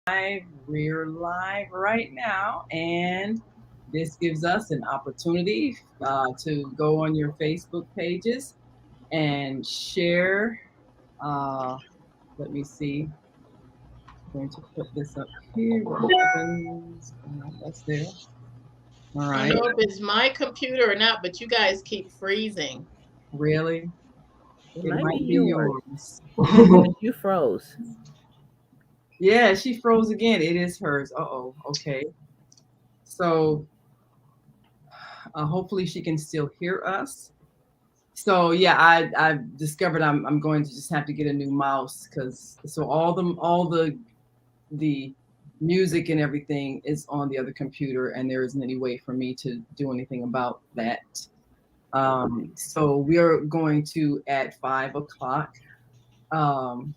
We're live right now, and this gives us an opportunity to go on your Facebook pages and share. Uh, Let me see. I'm going to put this up here. What happens? That's there. All I don't right. know if it's my computer or not, but you guys keep freezing. Really? It It might be might be yours. yours. You froze. Yeah, she froze again. It is hers. Uh-oh. Okay. So hopefully she can still hear us. So yeah, I discovered I'm going to just have to get a new mouse because so all the music and everything is on the other computer, and there isn't any way for me to do anything about that. So we are going to at 5 o'clock um,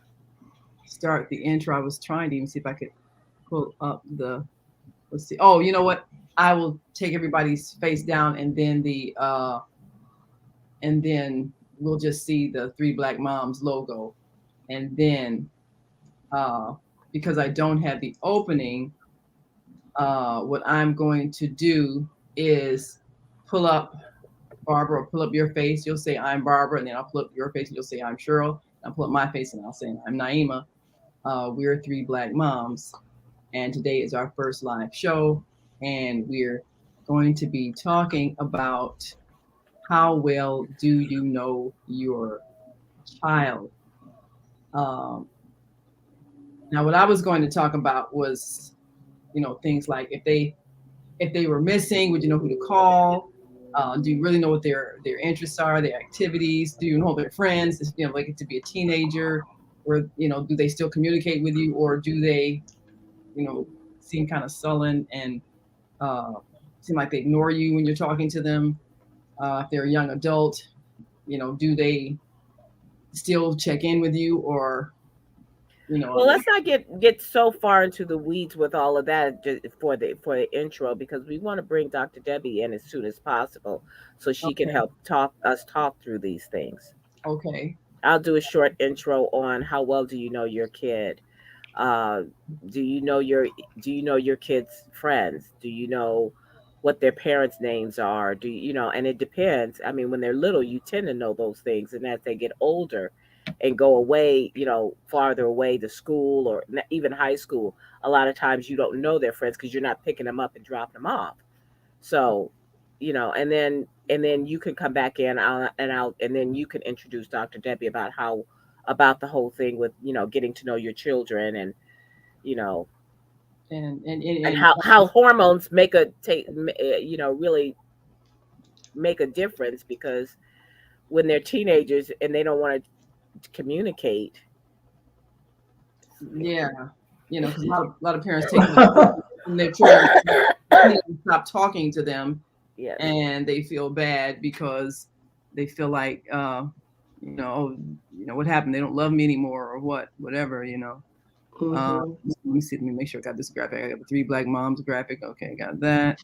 start the intro. I was trying to even see if I could pull up the. Let's see. Oh, you know what? I will take everybody's face down, and then we'll just see the Three Black Moms logo. And then, uh, because I don't have the opening, what I'm going to do is pull up Barbara, pull up your face. You'll say, I'm Barbara. And then I'll pull up your face and you'll say, I'm Cheryl. I'll pull up my face and I'll say, I'm Naima. We're Three Black Moms. And today is our first live show. And we're going to be talking about how well do you know your child? Um, Now, what I was going to talk about was, things like if they were missing, would you know who to call? Do you really know what their interests are, their activities? Do you know their friends? Like to be a teenager, or do they still communicate with you, or do they, you know, seem kind of sullen and uh, seem like they ignore you when you're talking to them? If they're a young adult, do they still check in with you, or you Well, know? let's not get so far into the weeds with all of that for the intro because we want to bring Dr. Debbie in as soon as possible so she can Okay, help talk through these things. okay, I'll do a short intro on how well do you know your kid. Uh, do you know your do you know your kids' friends? Do you know what their parents' names are? And it depends. I mean, when they're little, you tend to know those things, and as they get older and go away, farther away to school or even high school, a lot of times you don't know their friends because you're not picking them up and dropping them off. So, and then you can come back in, and then you can introduce Dr. Debbie about the whole thing with getting to know your children you know and and how hormones really make a difference because when they're teenagers and they don't want to communicate. yeah, because a lot of parents take when their children stop talking to them, Yes. and they feel bad because they feel like, oh, what happened? They don't love me anymore, or whatever. Hmm. Let me see. Let me make sure I got this graphic. I got the Three Black Moms graphic. Okay, got that.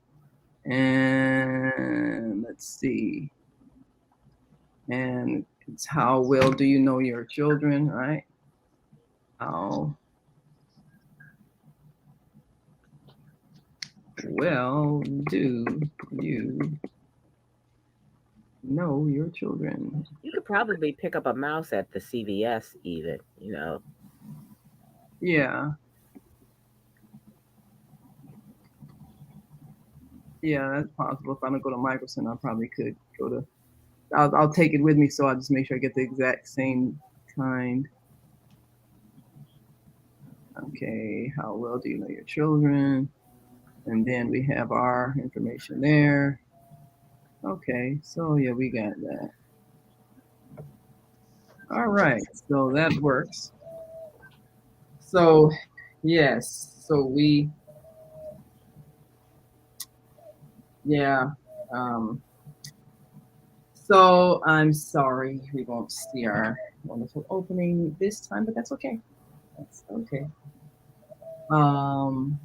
And let's see. And it's how well do you know your children, right? How well do you know your children? You could probably pick up a mouse at the CVS even. Yeah, yeah, that's possible. If I don't go to Microsoft, I probably could go to. I'll take it with me, so I'll just make sure I get the exact same kind. Okay, how well do you know your children? And then we have our information there. Okay, so yeah, we got that. All right, so that works. So yes, so yeah. Um, so I'm sorry we won't see our wonderful opening this time, but that's okay. That's okay.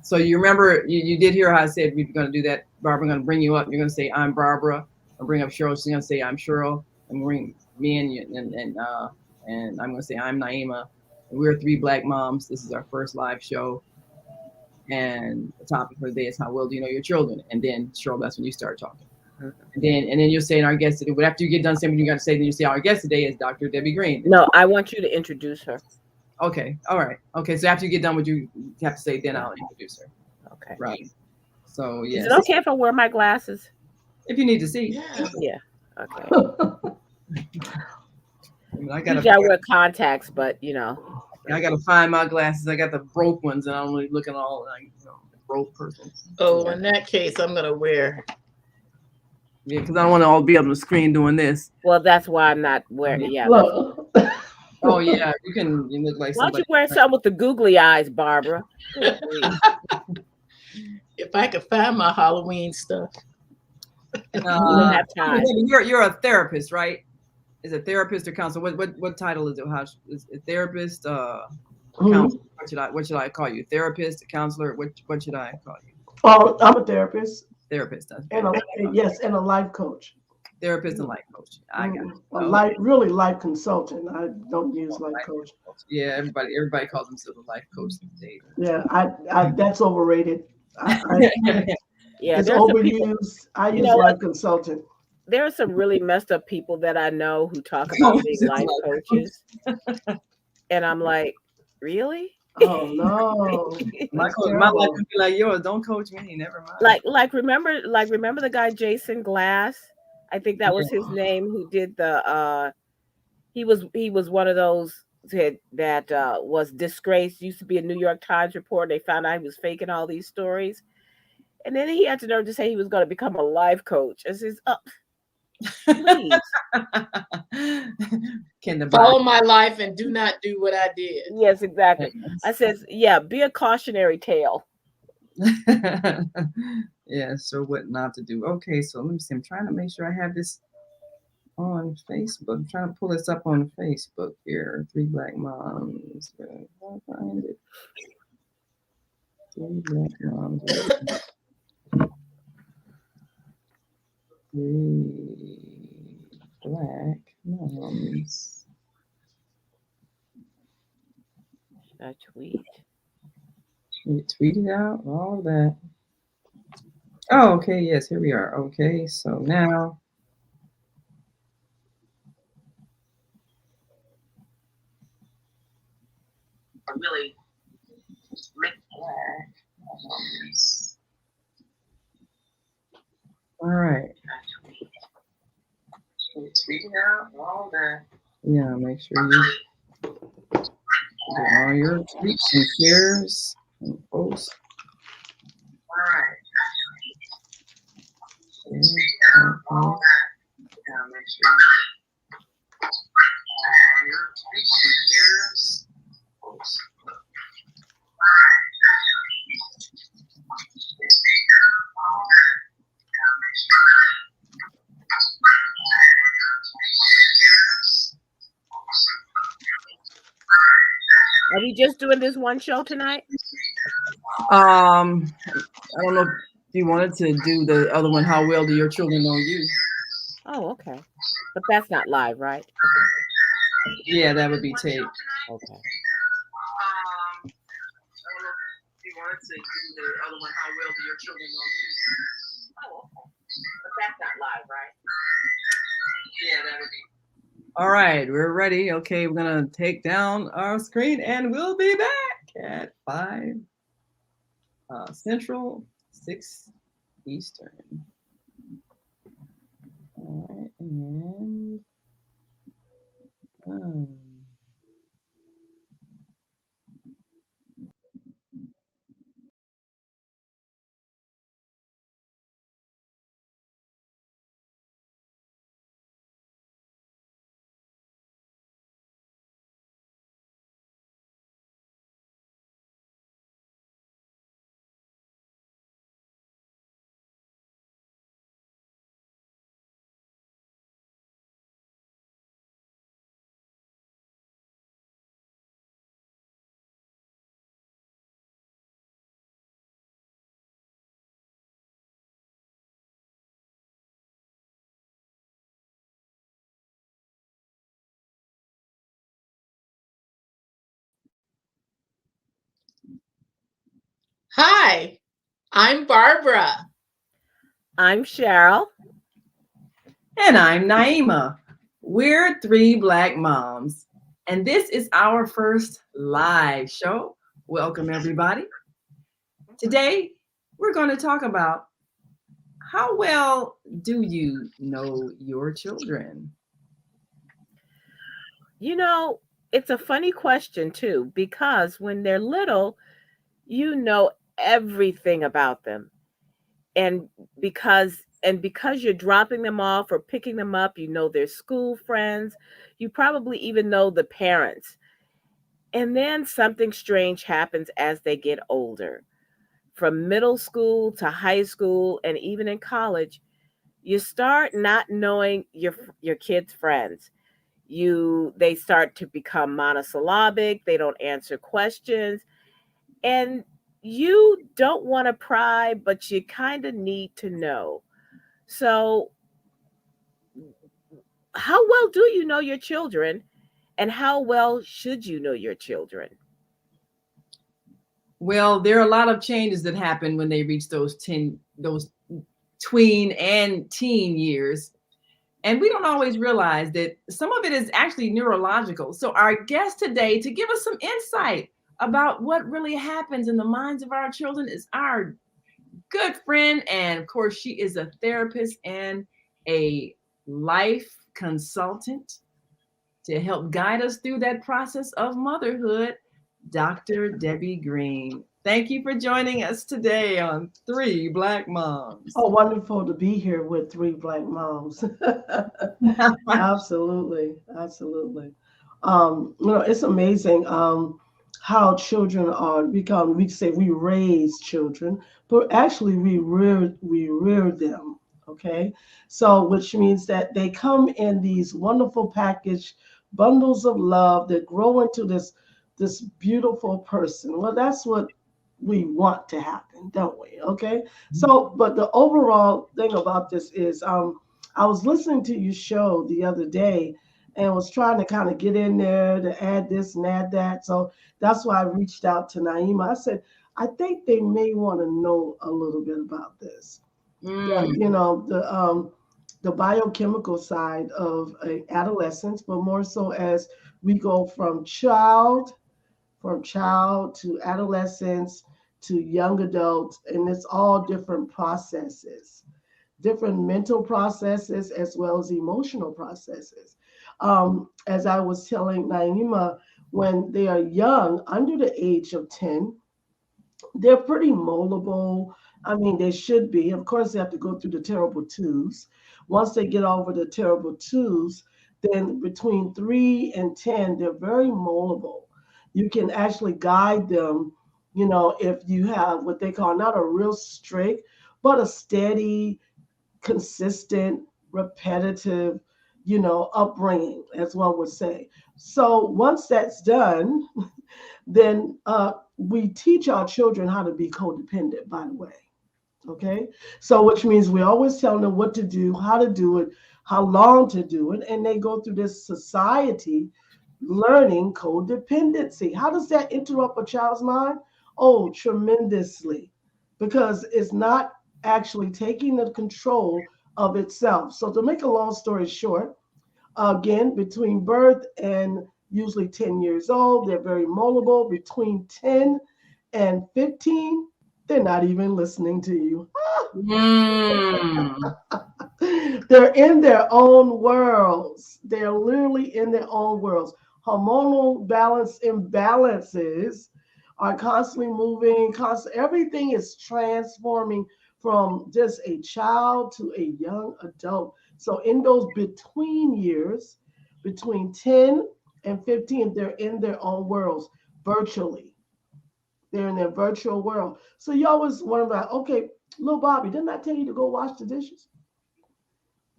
So you remember you did hear how I said we are going to do that. Barbara, I'm going to bring you up. You're going to say I'm Barbara. I'll bring up Cheryl. She's going to say I'm Cheryl, and bring me and you, and I'm going to say I'm Naima. And we're Three Black Moms. This is our first live show, And the topic for the day is how well do you know your children? And then, Cheryl, that's when you start talking. Mhm. And then you're saying our guest today. But after you get done saying what you got to say, then you say our guest today is Dr. Debbie Green. No, I want you to introduce her. Okay, all right. Okay, so after you get done what you have to say, then I'll introduce her. Okay. Right. So Is yes, it okay if I wear my glasses? if you need to see, Yeah. Yeah. Okay. I gotta Usually I wear contacts, but I gotta find my glasses. I got the broke ones, and I'm only looking all like broke person. Oh, Yeah. in that case, I'm gonna wear. Yeah, because I don't want to all be on the screen doing this. Well, that's why I'm not wearing. Yeah. Look. Oh yeah, you look like Why don't you somebody. wear something with the googly eyes, Barbara? Good grief. If I could find my Halloween stuff. You don't have time. You're a therapist, right? Is a therapist or counselor? What title is it? How is it therapist? Counselor? What should I call you? Therapist, counselor? What should I call you? Oh, I'm a therapist Therapist. That's and better. yes, and a life coach. Therapist and life coach. I got it. A really life consultant. I don't use life coach. Yeah, everybody calls themselves a life coach these days. Yeah, I that's overrated. Yeah, It's there's some people. overused. I You use know what? life consultant. There are some really messed up people that I know who talk about being life coaches, and I'm like, really? Oh no, My that's life terrible. would be like yours. Don't coach me. Never mind. Remember the guy Jason Glass? I think that was his name. Who did the? He was one of those that was disgraced. Used to be a New York Times reporter. They found out he was faking all these stories, and then he had the nerve to say he was going to become a life coach. I says, please. Can the Follow my life and do not do what I did. Yes, exactly. I says, yeah, be a cautionary tale. Yeah, so what not to do. Okay, so let me see. I'm trying to make sure I have this on Facebook. I'm trying to pull this up on Facebook here. Three Black Moms. I'll find it. Three Black Moms. Three Black Moms. I tweet. You tweet it out, all that. Oh, okay, yes, here we are. Okay, so now really black. All right. Tweet it out, all that. Yeah, make sure you do all your tweets and shares and posts. All right. All that. Yeah, make sure you do all your tweets and shares. Posts. Are we just doing this one show tonight? I don't know if you wanted to do the other one. How well do your children know you? Oh, okay. But that's not live, right? Yeah, that would be taped. Okay. I don't know if you wanted to do the other one. How well do your children know you? Oh, okay. But that's not live, right? Yeah, that would be. All right, we're ready. Okay, we're gonna take down our screen, and we'll be back at 5 Central, 6 Eastern. All right, and Hi, I'm Barbara. I'm Cheryl. And I'm Naima. We're three Black moms, and this is our first live show. Welcome, everybody. Today, we're going to talk about how well do you know your children? You know, it's a funny question too, because when they're little, you know everything about them. And because you're dropping them off or picking them up, you know their school friends, you probably even know the parents. And then something strange happens as they get older. From middle school to high school and even in college, you start not knowing your kids' friends. They start to become monosyllabic, they don't answer questions, and you don't want to pry, but you kind of need to know. So, how well do you know your children, and how well should you know your children? Well, there are a lot of changes that happen when they reach those tween and teen years. And we don't always realize that some of it is actually neurological. So, our guest today to give us some insight about what really happens in the minds of our children is our good friend. And of course, she is a therapist and a life consultant to help guide us through that process of motherhood, Dr. Debbie Green. Thank you for joining us today on Three Black Moms. Oh, wonderful to be here with three Black moms. Absolutely, absolutely. It's amazing how children are become. We say we raise children, but actually we rear them. Okay, so which means that they come in these wonderful package bundles of love that grow into this beautiful person. Well, that's what we want to happen, don't we? Okay, so but the overall thing about this is I was listening to your show the other day and was trying to kind of get in there to add this and add that. So that's why I reached out to Naima. I said, I think they may want to know a little bit about this. Mm, The biochemical side of adolescence, but more so as we go from child to adolescence to young adults, and it's all different processes, different mental processes as well as emotional processes. As I was telling Naima, when they are young, under the age of 10, they're pretty moldable. I mean, they should be. Of course, they have to go through the terrible twos. Once they get over the terrible twos, then between 3 and 10, they're very moldable. You can actually guide them, if you have what they call not a real strict, but a steady, consistent, repetitive, upbringing, as one would say. So once that's done, then we teach our children how to be codependent, by the way. Okay. So, which means we always tell them what to do, how to do it, how long to do it. And they go through this society learning codependency. How does that interrupt a child's mind? Oh, tremendously, because it's not actually taking the control of itself. So, to make a long story short, again, between birth and usually 10 years old, they're very moldable. Between 10 and 15, they're not even listening to you. mm. They're in their own worlds. They're literally in their own worlds. Hormonal balance imbalances are constantly moving, everything is transforming from just a child to a young adult. So in those between years, between 10 and 15, they're in their own worlds virtually. They're in their virtual world. So you always wonder about, okay, little Bobby, didn't I tell you to go wash the dishes?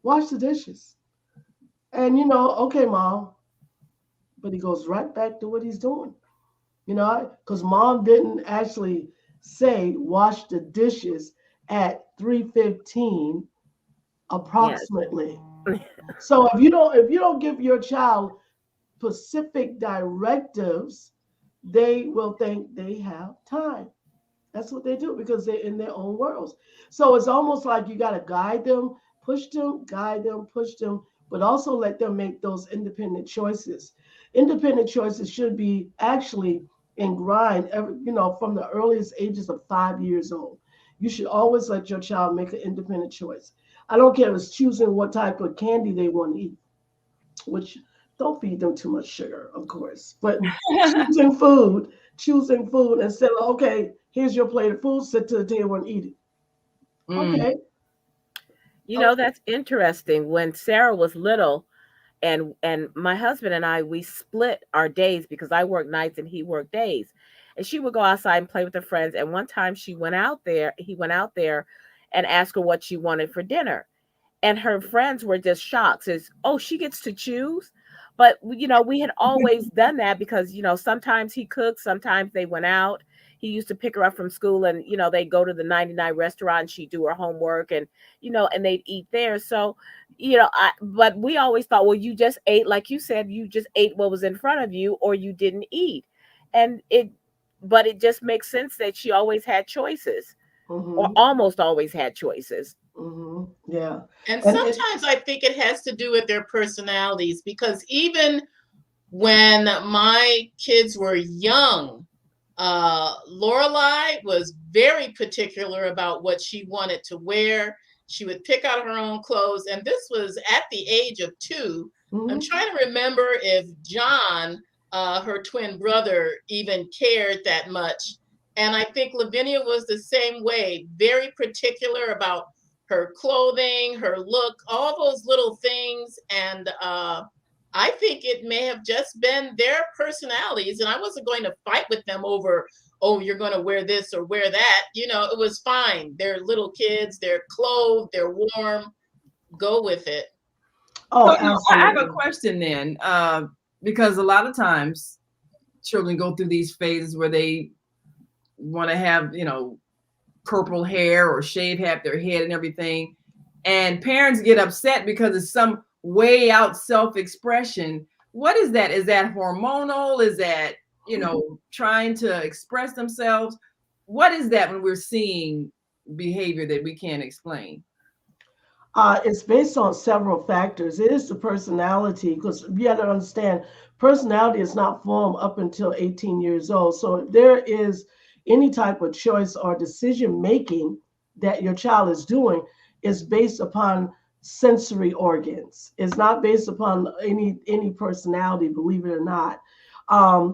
Wash the dishes. And okay, mom, but he goes right back to what he's doing. Because mom didn't actually say wash the dishes at 3:15 Yes. approximately. So if you don't give your child specific directives, they will think they have time. That's what they do because they're in their own worlds. So it's almost like you got to guide them, push them, guide them, push them, but also let them make those independent choices. Independent choices should be actually in grind, from the earliest ages of 5 years old. You should always let your child make an independent choice. I don't care if it's choosing what type of candy they want to eat, which don't feed them too much sugar, of course, but choosing food instead of, okay, here's your plate of food, sit to the table and eat it. Mm, Okay. You Oh, know, that's interesting. When Sarah was little, and my husband and I, we split our days because I worked nights and he worked days. And she would go outside and play with her friends. And one time he went out there and asked her what she wanted for dinner. And her friends were just shocked. Says, "Oh, she gets to choose." But we had always done that because sometimes he cooked, sometimes they went out. He used to pick her up from school, and they'd go to the 99 restaurant, and she'd do her homework, and and they'd eat there. So but we always thought, well, you just ate, like you said, you just ate what was in front of you, or you didn't eat. And but it just makes sense that she always had choices, or mm-hmm, almost always had choices. mm-hmm, yeah. And And it, sometimes I think it has to do with their personalities because even when my kids were young, Lorelai was very particular about what she wanted to wear. She would pick out her own clothes, and this was at the age of 2. I'm mhm, trying to remember if John, her twin brother, even cared that much. And I think Lavinia was the same way, very particular about her clothing, her look, all those little things. And I think it may have just been their personalities, and I wasn't going to fight with them over, oh, you're going to wear this or wear that. It was fine. They're little kids, they're clothed, they're warm. Go with it. so oh, I have a absolutely. question then, because a lot of times children go through these phases where they want to have, purple hair or shave half their head and everything. And parents get upset because it's some way out self-expression. What is that? Is that hormonal? Is that, trying to express themselves? What is that when we're seeing behavior that we can't explain? It's based on several factors. It is the personality, because you have to understand personality is not formed up until 18 years old. So if there is any type of choice or decision making that your child is doing, is based upon sensory organs. It's not based upon any personality, believe it or not.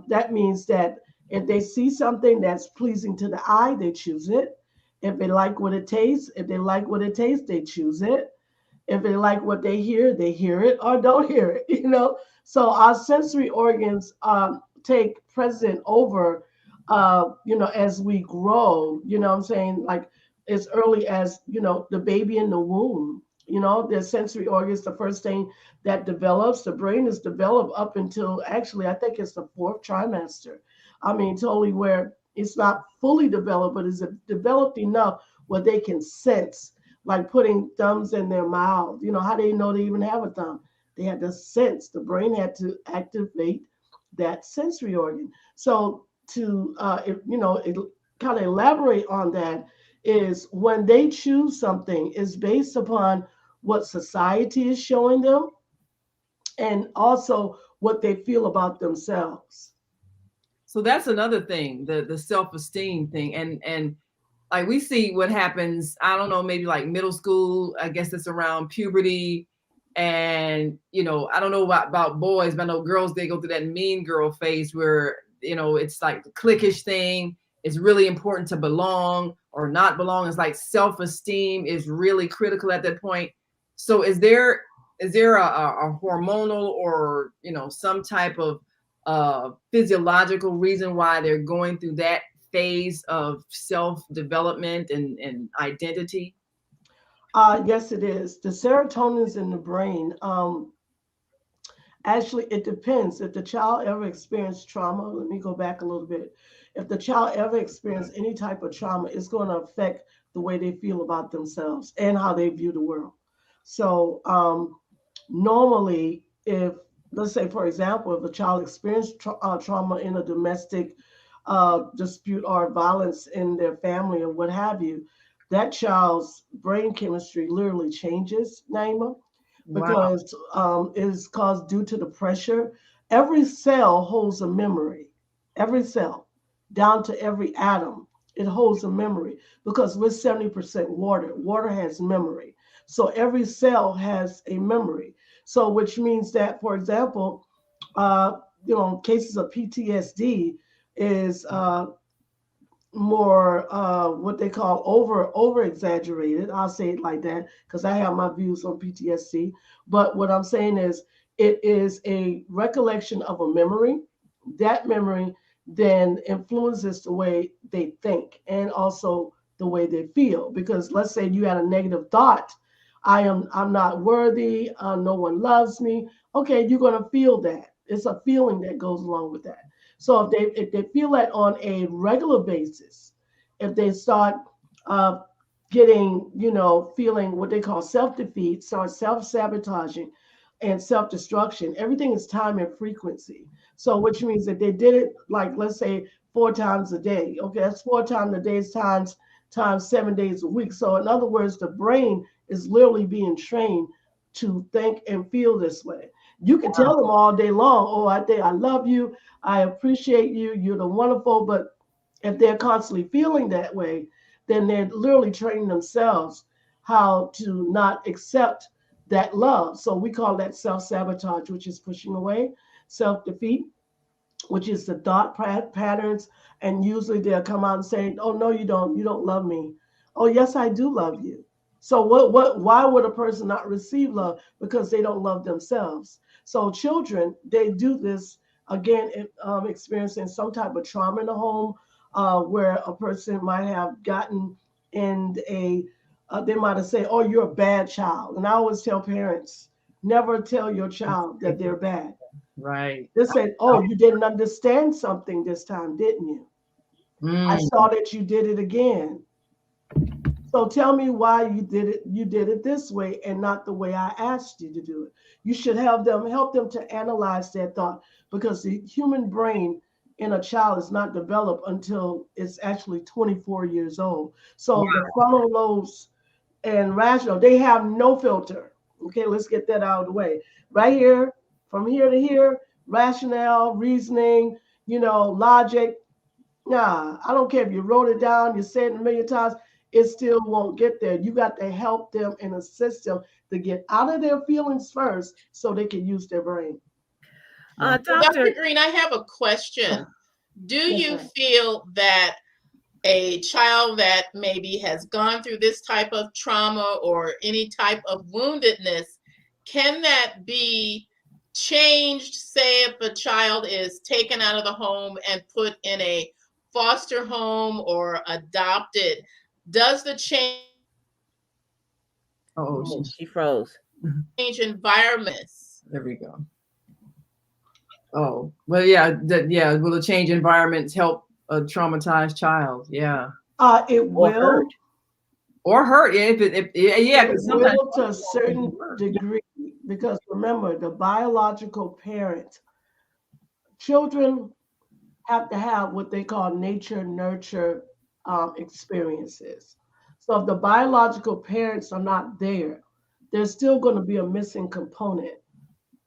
That means that if they see something that's pleasing to the eye, they choose it. If they like what it tastes, if they like what it tastes, they choose it. If they like what they hear it or don't hear it, So our sensory organs take precedent over, as we grow, what I'm saying? Like as early as, the baby in the womb, their sensory organs, the first thing that develops, the brain is developed up until actually, I think it's the fourth trimester. I mean, totally where it's not fully developed, but it's developed enough where they can sense, like putting thumbs in their mouth. How do they know they even have a thumb? They had to sense. The brain had to activate that sensory organ. So to kind of elaborate on that is when they choose something is based upon what society is showing them and also what they feel about themselves. So that's another thing, the self-esteem thing. And like we see what happens, I don't know, maybe like middle school, I guess it's around puberty. And I don't know about boys, but I know girls, they go through that mean girl phase where it's like the cliquish thing. It's really important to belong or not belong. It's like self-esteem is really critical at that point. So is there a hormonal or some type of physiological reason why they're going through that phase of self-development and identity? Yes, it is. The serotonin's in the brain. Actually, it depends. If the child ever experienced trauma, let me go back a little bit. If the child ever experienced any type of trauma, it's going to affect the way they feel about themselves and how they view the world. So, normally, if, let's say, for example, if a child experienced trauma in a domestic dispute or violence in their family or what have you, that child's brain chemistry literally changes, Naima, Wow. because it is caused due to the pressure. Every cell holds a memory. Every cell, down to every atom, it holds a memory because we're 70% water. Water has memory. So every cell has a memory. So which means that, for example, uh, cases of PTSD is more what they call over exaggerated. I'll say it like that because I have my views on PTSD. But what I'm saying is it is a recollection of a memory. That memory then influences the way they think and also the way they feel. Because let's say you had a negative thought, I'm not worthy, no one loves me. Okay, you're gonna feel that. It's a feeling that goes along with that. So if they feel that on a regular basis, if they start uh, getting, feeling what they call self defeat, start self sabotaging and self destruction, everything is time and frequency. So which means that they did it like let's say 4 times a day. Okay, that's 4 times a day times 7 days a week. So in other words, the brain is literally being trained to think and feel this way. You can tell them all day long, oh, I think I love you, I appreciate you, you're the wonderful. But if they're constantly feeling that way, then they're literally training themselves how to not accept that love. So we call that self sabotage, which is pushing away, self defeat, which is the thought patterns. And usually they'll come out and say, oh, no, you don't love me. Oh, yes, I do love you. So why would a person not receive love? Because they don't love themselves. So children, they do this again, experiencing some type of trauma in the home, where a person might have gotten in they might have said, oh, you're a bad child. And I always tell parents, never tell your child that they're bad. Right. They said, oh, you didn't understand something this time, didn't you? I Mm. saw that you did it again. So tell me why you did it this way and not the way I asked you to do it. You should help them to analyze their thought because the human brain in a child is not developed until it's actually 24 years old. So the frontal lobes and rational, they have no filter. Okay, let's get that out of the way. Right here, from here to here, rationale, reasoning, logic. Nah, I don't care if you wrote it down, you said it a million times, it still won't get there. You got to help them and assist them to get out of their feelings first so they can use their brain. Wow. Well, Doctor, Dr. Green, I have a question. Do Yes, you ma'am. feel that a child that maybe has gone through this type of trauma or any type of woundedness, can that be changed? Say, if a child is taken out of the home and put in a foster home or adopted, does the Oh, oh, she froze. change environments? there we go. Oh, well, yeah, yeah. Will a change environments help a traumatized child? Yeah, It Or will. hurt. or hurt. Yeah, yeah, It because sometimes will to a can be certain hurt. Yeah. degree because remember, the biological parent, children have to have what they call nature nurture experiences. So if the biological parents are not there, there's still going to be a missing component.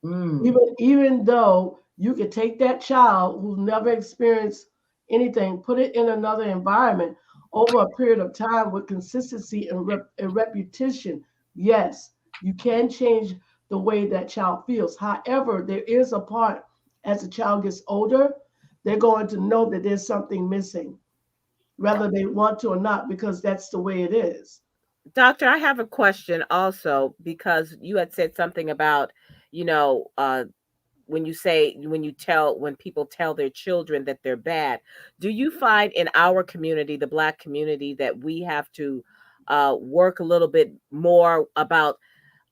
Mm. Even though you could take that child who never experienced anything, put it in another environment over a period of time with consistency and repetition, yes, you can change the way that child feels. However, there is a part as the child gets older, they're going to know that there's something missing, whether they want to or not, because that's the way it is. Doctor, I have a question also because you had said something about, you know, when people tell their children that they're bad. Do you find in our community, the Black community, that we have to work a little bit more about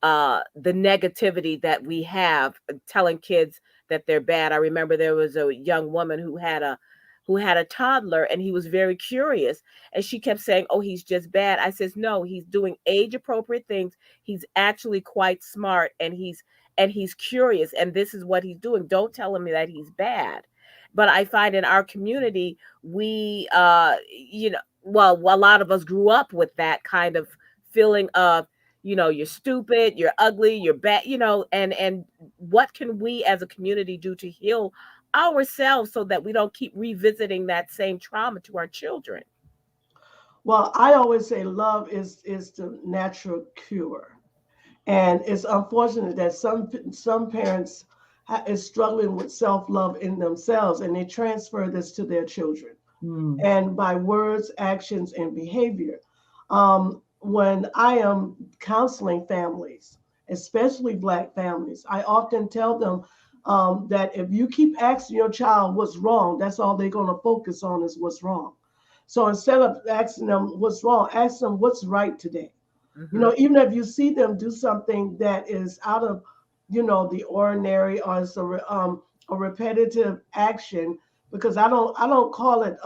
the negativity that we have telling kids that they're bad? I remember there was a young woman who had a toddler, and he was very curious, and she kept saying, oh, he's just bad. I says, no, he's doing age appropriate things. He's actually quite smart, and he's curious, and this is what he's doing. Don't tell him that he's bad. But I find in our community, we, well, a lot of us grew up with that kind of feeling of, you're stupid, you're ugly, you're bad, and what can we as a community do to heal ourselves so that we don't keep revisiting that same trauma to our children? Well, I always say love is the natural cure. And it's unfortunate that some parents is struggling with self-love in themselves, and they transfer this to their children, Mm. and by words, actions, and behavior. When I am counseling families, especially Black families, I often tell them that if you keep asking your child what's wrong, that's all they're going to focus on is what's wrong. So instead of asking them what's wrong, ask them what's right today. Hmm. Even if you see them do something that is out of, the ordinary, or it's a repetitive action, because I don't call it,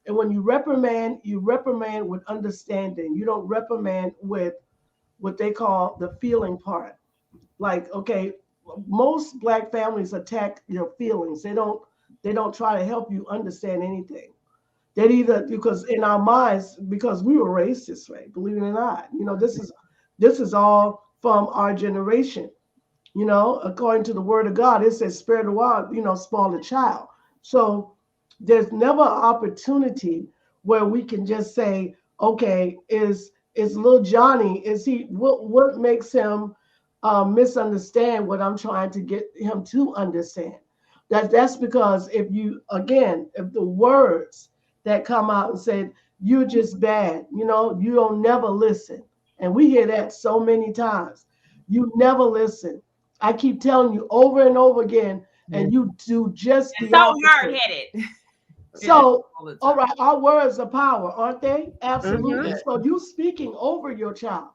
and when you reprimand with understanding. You don't reprimand with what they call the feeling part. Like, okay, most Black families attack your feelings. They don't try to help you understand anything. That either, because in our minds, because we were raised this way, believe it or not, this is all from our generation. According to the word of God, it says spare the rod, spoil the child. So there's never an opportunity where we can just say, okay, is little Johnny, is he, what makes him misunderstand what I'm trying to get him to understand? That's because if the words that come out and said, you're just bad, you don't never listen. And we hear that so many times. You never listen. I keep telling you over and over again, Yeah. and you do just And the so opposite. hard-headed. Yeah, So, all the all time. right, our words are power, aren't they? Hmm. Absolutely. So you speaking over your child.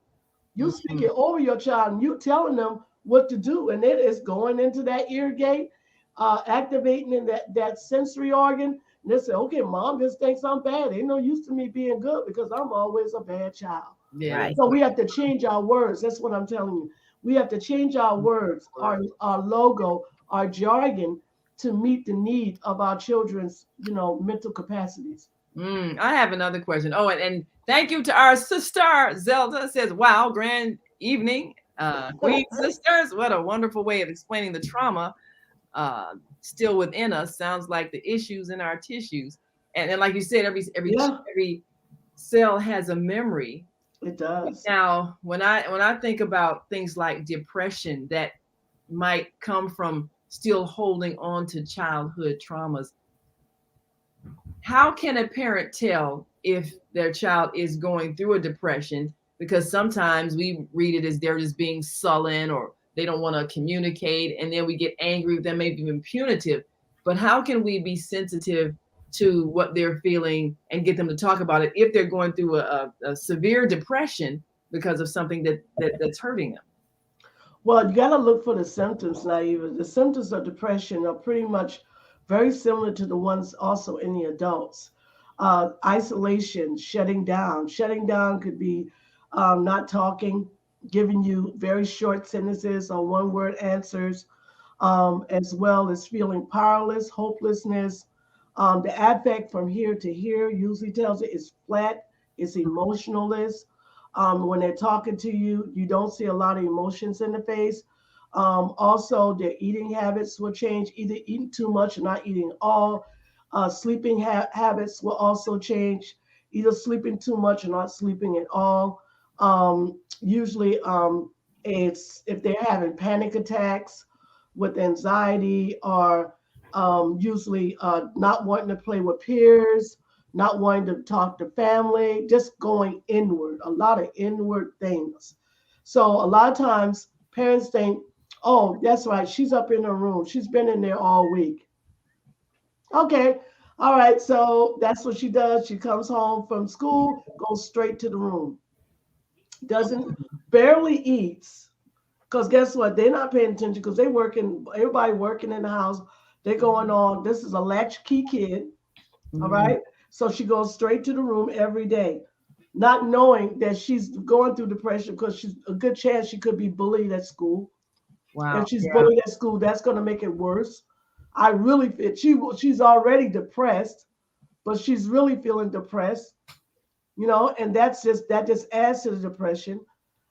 You Mhm. speaking over your child, and you telling them what to do, and it is going into that ear gate, activating in that sensory organ. And they say, okay, mom just thinks I'm bad. Ain't no use to me being good because I'm always a bad child. Yeah, Right. that's So we have to change our words. That's what I'm telling you. We have to change our words, our logo, our jargon to meet the need of our children's, mental capacities. I have another question. Oh, and thank you to our sister Zelda. Says, "Wow, grand evening, Queen sisters. What a wonderful way of explaining the trauma still within us. Sounds like the issues in our tissues, and like you said, Yeah, every cell has a memory. it does. Now, when I think about things like depression that might come from still holding on to childhood traumas, how can a parent tell if their child is going through a depression? Because sometimes we read it as they're just being sullen or they don't want to communicate, and then we get angry with them, maybe even punitive. But how can we be sensitive to what they're feeling and get them to talk about it if they're going through a severe depression because of something that's hurting them? Well, you got to look for the symptoms, Naiva. The symptoms of depression are pretty much very similar to the ones also in the adults. Isolation, shutting down. Shutting down could be not talking, giving you very short sentences or one word answers, as well as feeling powerless, hopelessness. The affect from here to here usually tells it is flat, it's emotionless. When they're talking to you, you don't see a lot of emotions in the face. Also, their eating habits will change, either eating too much or not eating at all. Sleeping habits will also change, either sleeping too much or not sleeping at all. Usually, it's if they're having panic attacks with anxiety, or usually not wanting to play with peers, not wanting to talk to family, just going inward, a lot of inward things. So a lot of times parents think, oh, that's right, she's up in her room. She's been in there all week. Okay. All right. So that's what she does. She comes home from school, goes straight to the room, doesn't, barely eats. Because guess what? They're not paying attention because they working, everybody working in the house. They're going on. This is a latchkey kid. All Mm, right. So she goes straight to the room every day, not knowing that she's going through depression because she's a good chance she could be bullied at school. wow. If she's Yeah. bullied at school, that's going to make it worse. I really feel she's already depressed, but she's really feeling depressed, and that just adds to the depression.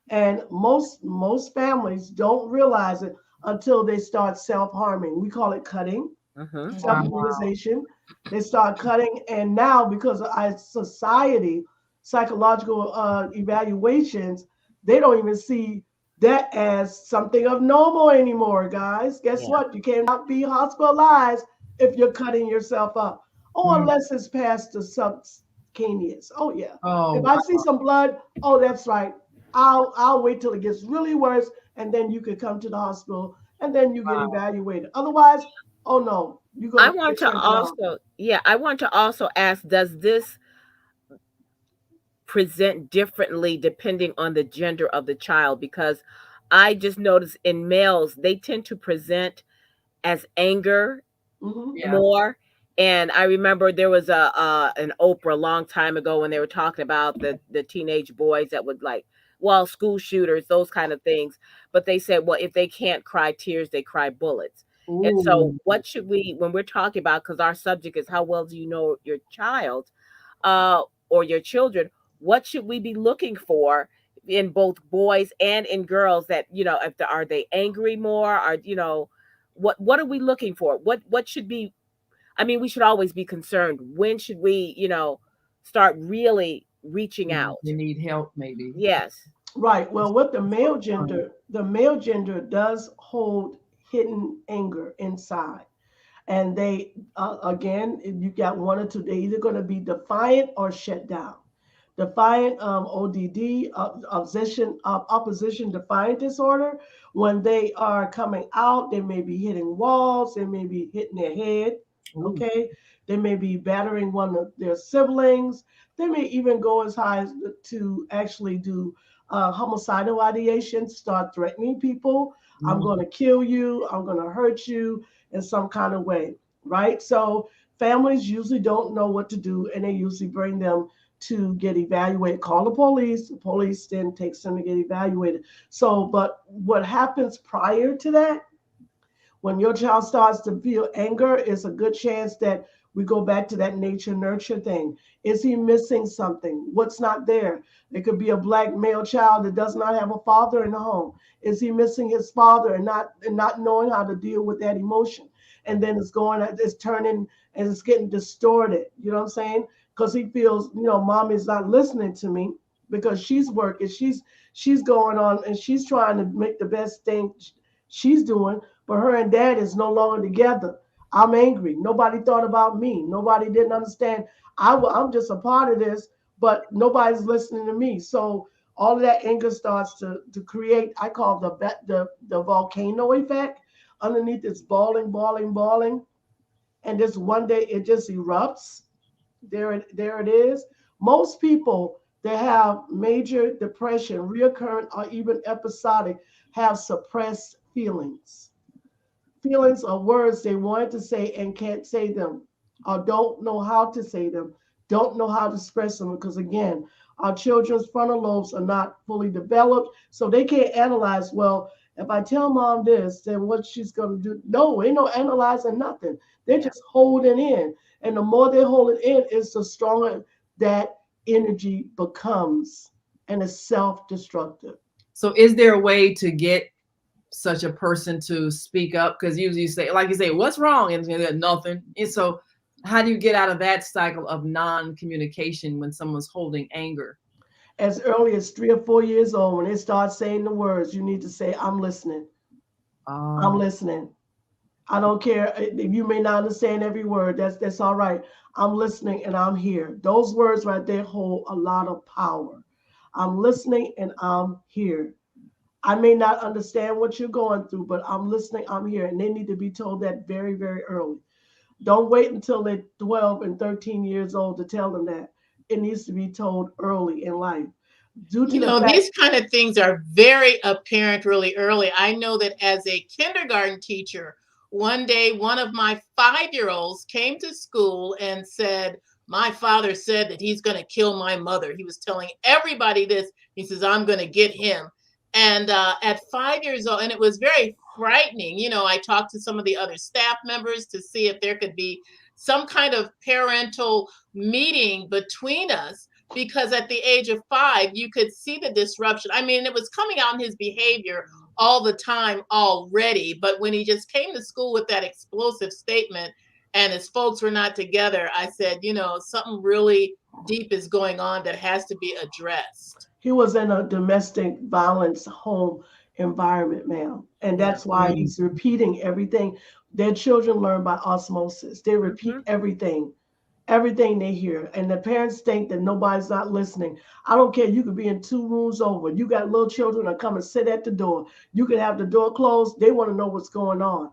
And most families don't realize it until they start self-harming. We call it cutting, Mm-hmm. Wow. self-mutilization. They start cutting, and now because of our society, psychological evaluations, they don't even see that as something of normal anymore, guys. Guess Yeah. what? You cannot be hospitalized if you're cutting yourself up. Oh, Mm. unless it's past the subcutaneous. Oh yeah. Oh, If I wow. see some blood, oh that's right. I'll wait till it gets really worse, and then you could come to the hospital, and then you get evaluated. Otherwise, oh no, you're I gonna want get to turned around. also, yeah, I want to also ask, does this present differently depending on the gender of the child? Because I just noticed in males, they tend to present as anger Hmm. Yeah. more. And I remember there was a an Oprah a long time ago when they were talking about the teenage boys that would like, well, school shooters, those kind of things. But they said, well, if they can't cry tears, they cry bullets. And so, Ooh. what should we, when we're talking about, because our subject is how well do you know your child, or your children, what should we be looking for in both boys and in girls? That, if the, are they angry more, or what are we looking for? What should be, I mean, we should always be concerned. When should we, start really reaching They out? need help, maybe. Yes. Right. Well, with Fine. the male gender does hold hidden anger inside. And they, again, you got one or two. They're either going to be defiant or shut down. Defiant, ODD, opposition defiant disorder. When they are coming out, they may be hitting walls, they may be hitting their head. Ooh. Okay, they may be battering one of their siblings. They may even go as high as to actually do homicidal ideation, start threatening people. I'm Mm. going to kill you. I'm going to hurt you in some kind of way, right? So families usually don't know what to do, and they usually bring them to get evaluated. Call the police. The police then takes them to get evaluated. So, but what happens prior to that, when your child starts to feel anger, it's a good chance that we go back to that nature nurture thing. Is he missing something? What's not there? It could be a black male child that does not have a father in the home. Is he missing his father and not knowing how to deal with that emotion? And then it's turning and it's getting distorted. You know what I'm saying? Because he feels, mommy's not listening to me because she's working, she's going on and she's trying to make the best thing she's doing, but her and dad is no longer together. I'm angry. Nobody thought about me. Nobody didn't understand. I'm just a part of this, but nobody's listening to me. So all of that anger starts to create, I call the volcano effect. Underneath it's balling, balling, balling. And just one day it just erupts. There it is. Most people that have major depression, reoccurrent or even episodic, have suppressed feelings. Feelings are words they wanted to say and can't say them, or don't know how to say them, don't know how to express them. Because again, our children's frontal lobes are not fully developed, so they can't analyze. Well, if I tell mom this, then what she's gonna do? No, ain't no analyzing nothing. They're Yeah. just holding in, and the more they hold it in, is the stronger that energy becomes, and it's self-destructive. So, is there a way to get such a person to speak up? Because usually you say, like you say, what's wrong? And they're nothing. And so, how do you get out of that cycle of non-communication when someone's holding anger? As early as 3 or 4 years old, when they start saying the words, you need to say, I'm listening. I'm Oh, listening. I don't care if you may not understand every word. That's all right. I'm listening and I'm here. Those words right there hold a lot of power. I'm listening and I'm here. I may not understand what you're going through, but I'm listening, I'm here. And they need to be told that very, very early. Don't wait until they're 12 and 13 years old to tell them that. It needs to be told early in life. Due to You the know, fact, these kind of things are very apparent really early. I know that as a kindergarten teacher, one day one of my 5 year olds came to school and said, my father said that he's going to kill my mother. He was telling everybody this. He says, I'm going to get him. And at 5 years old, and it was very frightening. I talked to some of the other staff members to see if there could be some kind of parental meeting between us, because at the age of 5, you could see the disruption. I mean, it was coming out in his behavior all the time already. But when he just came to school with that explosive statement and his folks were not together, I said, something really deep is going on that has to be addressed. He was in a domestic violence home environment, ma'am. And Yeah. that's why he's repeating everything. Their children learn by osmosis. They repeat Mhm. everything they hear. And the parents think that nobody's not listening. I don't care. You could be in 2 rooms over. You got little children that come and sit at the door. You could have the door closed. They want to know what's going on.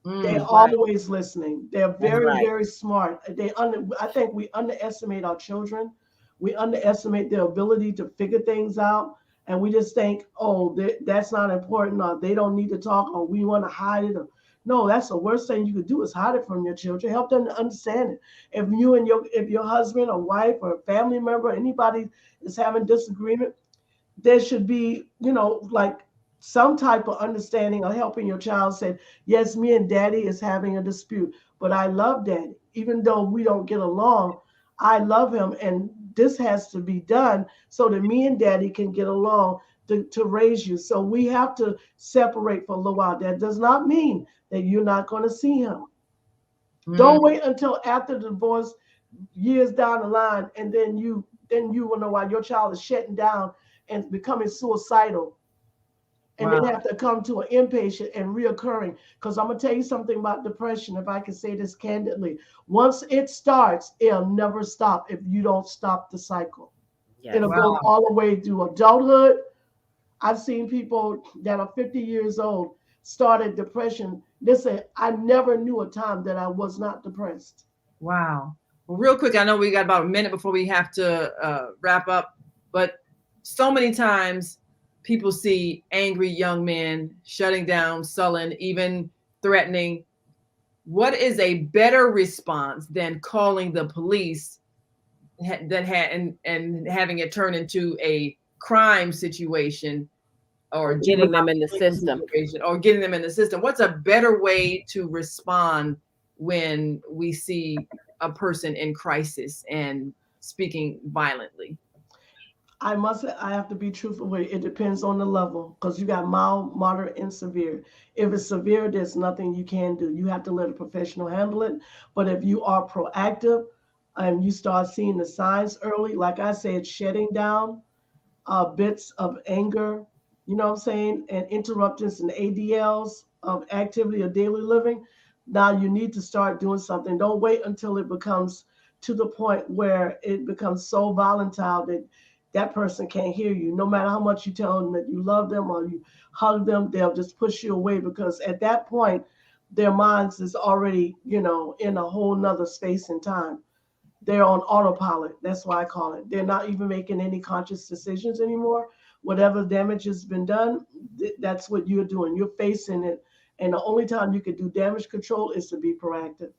They're Right. always listening. They're That's very, right. very smart. I think we underestimate our children. We underestimate their ability to figure things out. And we just think, oh, that's not important, or they don't need to talk, or we want to hide it. No, that's the worst thing you could do is hide it from your children. Help them to understand it. If your husband or wife or family member, anybody is having disagreement, there should be, like some type of understanding or helping your child say, yes, me and daddy is having a dispute, but I love daddy. Even though we don't get along, I love him. And this has to be done so that me and daddy can get along to raise you. So we have to separate for a little while. That does not mean that you're not going to see him. Mm, Don't wait until after the divorce, years down the line, and then you will know why your child is shutting down and becoming suicidal, and then wow. have to come to an inpatient and reoccurring. Because I'm gonna tell you something about depression, if I can say this candidly. Once it starts, it'll never stop if you don't stop the cycle. Yes. It'll go Wow. all the way through adulthood. I've seen people that are 50 years old started depression. Listen, I never knew a time that I was not depressed. Wow. Well, real quick, I know we got about a minute before we have to wrap up, but so many times people see angry young men shutting down, sullen, even threatening. What is a better response than calling the police and having it turn into a crime situation or Getting them juvenile in the delinquency system. situation or getting them in the system? What's a better way to respond when we see a person in crisis and speaking violently? I have to be truthful with you. It depends on the level because you got mild, moderate, and severe. If it's severe, there's nothing you can do. You have to let a professional handle it. But if you are proactive and you start seeing the signs early, like I said, shedding down, bits of anger, you know what I'm saying, and interruptions and ADLs of activity of daily living. Now you need to start doing something. Don't wait until it becomes to the point where it becomes so volatile that that person can't hear you. No matter how much you tell them that you love them or you hug them, they'll just push you away because at that point, their minds is already, in a whole nother space and time. They're on autopilot. That's why I call it. They're not even making any conscious decisions anymore. Whatever damage has been done, that's what you're doing. You're facing it. And the only time you can do damage control is to be proactive.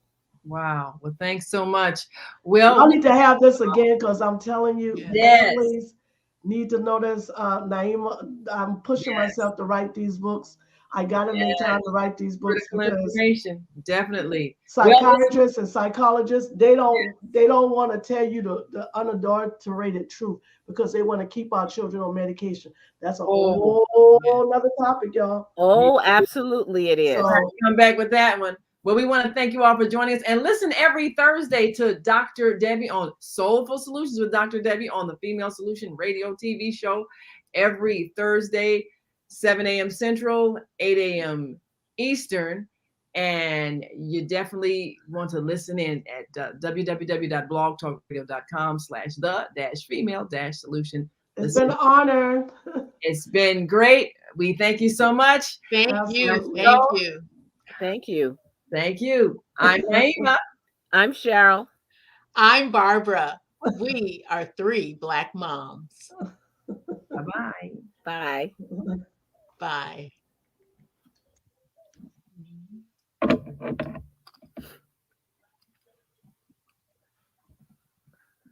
Wow. Well, thanks so much. Y'all Well, need to have this again because I'm telling you, Yeah. yes, families need to know this. Naima, I'm pushing yes, myself to write these books. I got to make yes. time to write these books Critical because information. Definitely. Well, listen, psychiatrists and psychologists they don't want to tell you the unadulterated truth because they want to keep our children on medication. That's a oh, Yeah. whole another topic, y'all. Oh, absolutely it we'll is. have So to come back with that one. Well, we want to thank you all for joining us and listen every Thursday to Dr. Debbie on Soulful Solutions with Dr. Debbie on the Female Solution Radio TV show every Thursday, 7 a.m. Central, 8 a.m. Eastern. And you definitely want to listen in at www.blogtalkradio.com/the-female-solution. it's Listen, been an honor. it's been great. We thank you so much. Thank you. Absolutely. Thank you. Thank you. Thank you. I'm Naima. I'm Cheryl. I'm Barbara. We are three Black moms. Bye-bye. Bye. Bye.